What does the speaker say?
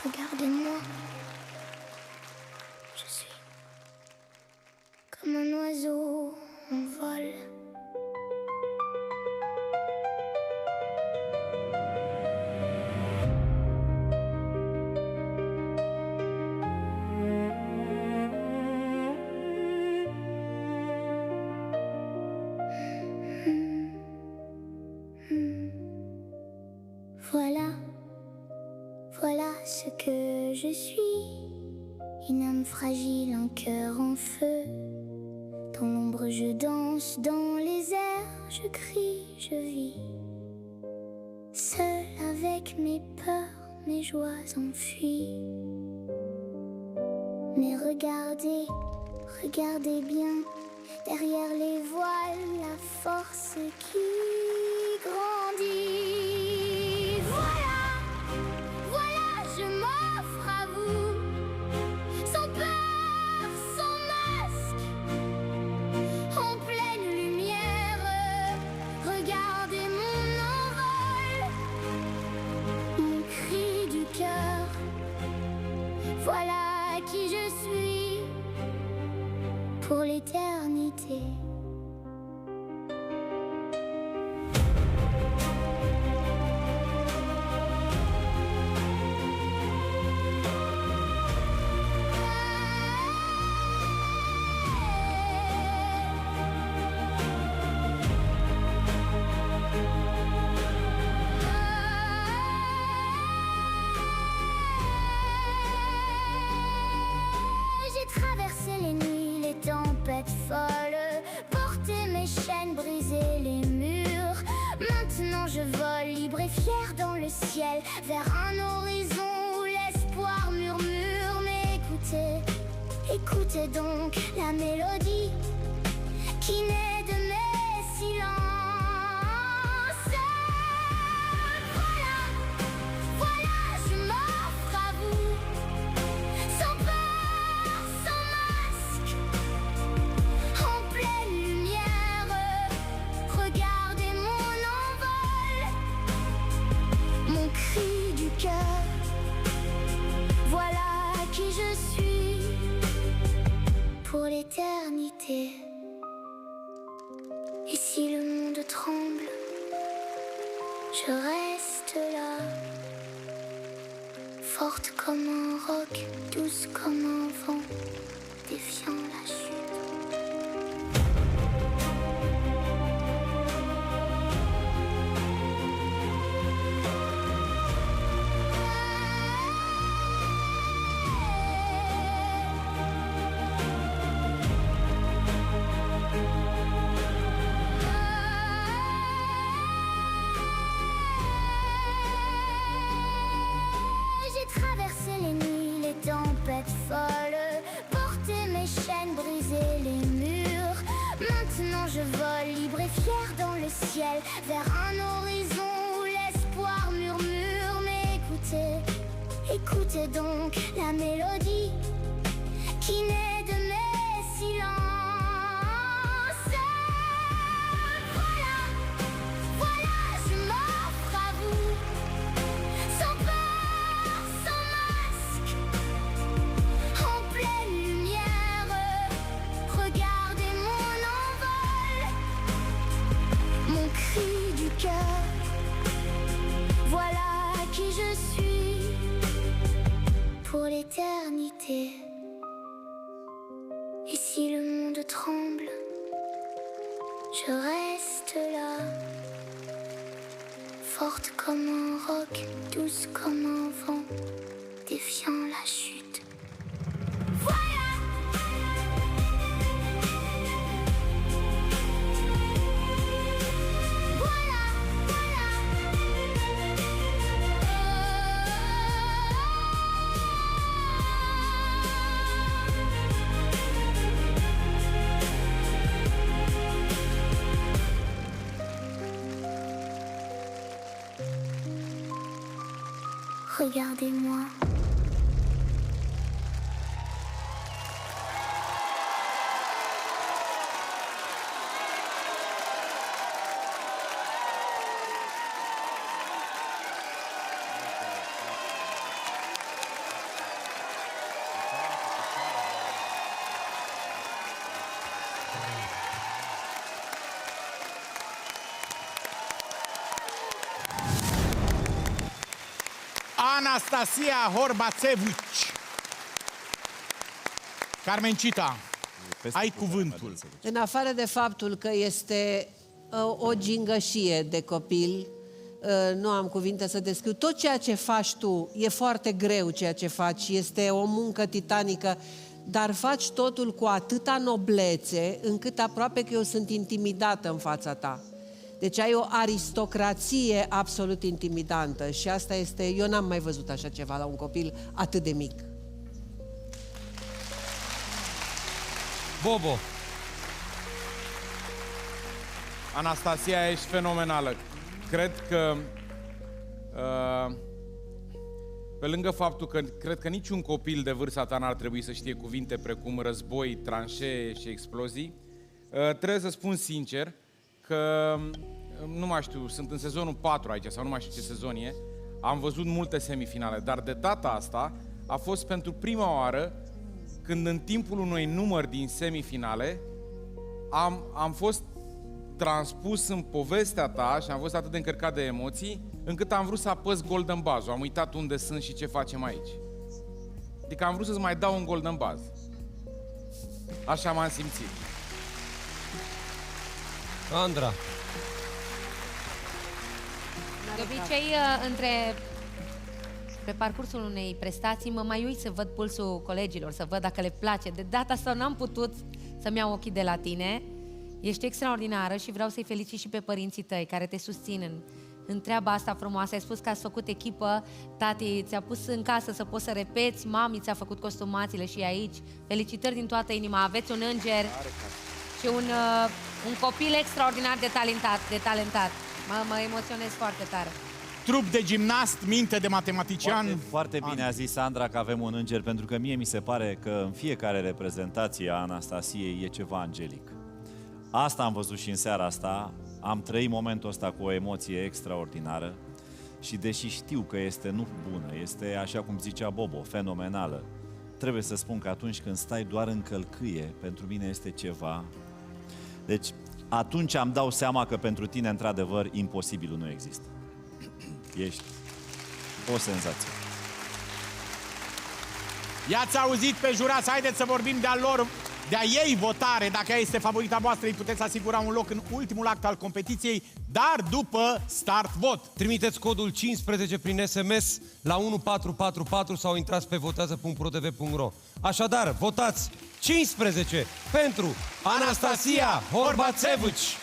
Regardez-moi. Je suis comme un oiseau en vol. Voilà ce que je suis, une âme fragile, un cœur en feu. Dans l'ombre je danse, dans les airs je crie, je vis. Seul avec mes peurs, mes joies enfuies. Mais regardez, regardez bien, derrière les voiles, la force qui grandit. Voilà, voilà, je m'offre à vous, sans peur, sans masque, en pleine lumière. Regardez mon envol, mon cri du cœur. Voilà qui je suis pour l'éternité. J'ai traversé les nuits, les tempêtes folles, porté mes chaînes, brisé les murs. Maintenant je vole libre et fier dans le ciel, vers un horizon où l'espoir murmure. Mais écoutez, écoutez donc la mélodie qui naît de mes silences. Voilà, voilà, je m'offre à vous, sans peur, sans masque, en pleine lumière. Regardez mon envol, mon cri du cœur. Voilà qui je suis pour l'éternité. Et si le monde tremble, je reste là, forte comme un roc, douce comme un vent, défiant la chute. J'ai traversé les nuits, les tempêtes folles, porté mes chaînes, brisé les murs. Maintenant je vole libre et fier dans le ciel, vers un horizon où l'espoir murmure. Mais écoutez, écoutez donc la mélodie qui naît de mes silences. Voilà, voilà, je m'offre à vous, sans peur, sans masque, en pleine lumière. Regardez mon envol, mon cri du cœur. Voilà qui je suis pour l'éternité. Et si le monde tremble, je reste là, forte comme un roc, douce comme un vent, défiant la chute. Voilà, voilà, voilà. Regardez-moi. Anastasia Horbațevici. Carmencita, ai cuvântul. În afară de faptul că este o gingășie de copil, nu am cuvinte să descriu. Tot ceea ce faci tu e foarte greu, ceea ce faci, este o muncă titanică, dar faci totul cu atâta noblețe, încât aproape că eu sunt intimidată în fața ta. Deci ai o aristocrație absolut intimidantă și asta este, eu n-am mai văzut așa ceva la un copil atât de mic. Bobo. Anastasia, ești fenomenală. Cred că, pe lângă faptul că cred că niciun copil de vârsta ta n-ar trebui să știe cuvinte precum război, tranșee și explozii, trebuie să spun sincer că, nu mai știu, sunt în sezonul 4 aici, sau nu mai știu ce sezon e, am văzut multe semifinale, dar de data asta a fost pentru prima oară când în timpul unui număr din semifinale am fost transpus în povestea ta și am fost atât de încărcat de emoții, încât am vrut să apăs Golden Buzz-ul. Am uitat unde sunt și ce facem aici. Adică am vrut să-ți mai dau un Golden Buzz. Așa m-am simțit. Andra. De obicei, pe parcursul unei prestații, mă mai uit să văd pulsul colegilor, să văd dacă le place. De data asta n-am putut să-mi iau ochii de la tine. Ești extraordinară și vreau să-i felicit și pe părinții tăi care te susțin în treaba asta frumoasă. Ai spus că ați făcut echipă, tati ți-a pus în casă să poți să repeți, mami ți-a făcut costumațiile și aici. Felicitări din toată inima, aveți un înger și un copil extraordinar de talentat. Mă emoționez foarte tare. Trup de gimnast, minte de matematician. Foarte bine a zis Sandra că avem un înger, pentru că mie mi se pare că în fiecare reprezentație a Anastasiei e ceva angelic. Asta am văzut și în seara asta, am trăit momentul ăsta cu o emoție extraordinară și deși știu că este nu bună, este, așa cum zicea Bobo, fenomenală, trebuie să spun că atunci când stai doar în călcâie, pentru mine este ceva. Deci atunci îmi dau seama că pentru tine, într-adevăr, imposibilul nu există. Ești o senzație. I-ați auzit pe jurați, haideți să vorbim de-a lor, de-a ei votare. Dacă ea este favorita voastră, îi puteți asigura un loc în ultimul act al competiției, dar după start vot. Trimiteți codul 15 prin SMS la 1444 sau intrați pe votează.protv.ro. Așadar, votați 15 pentru Anastasia Horbațevici.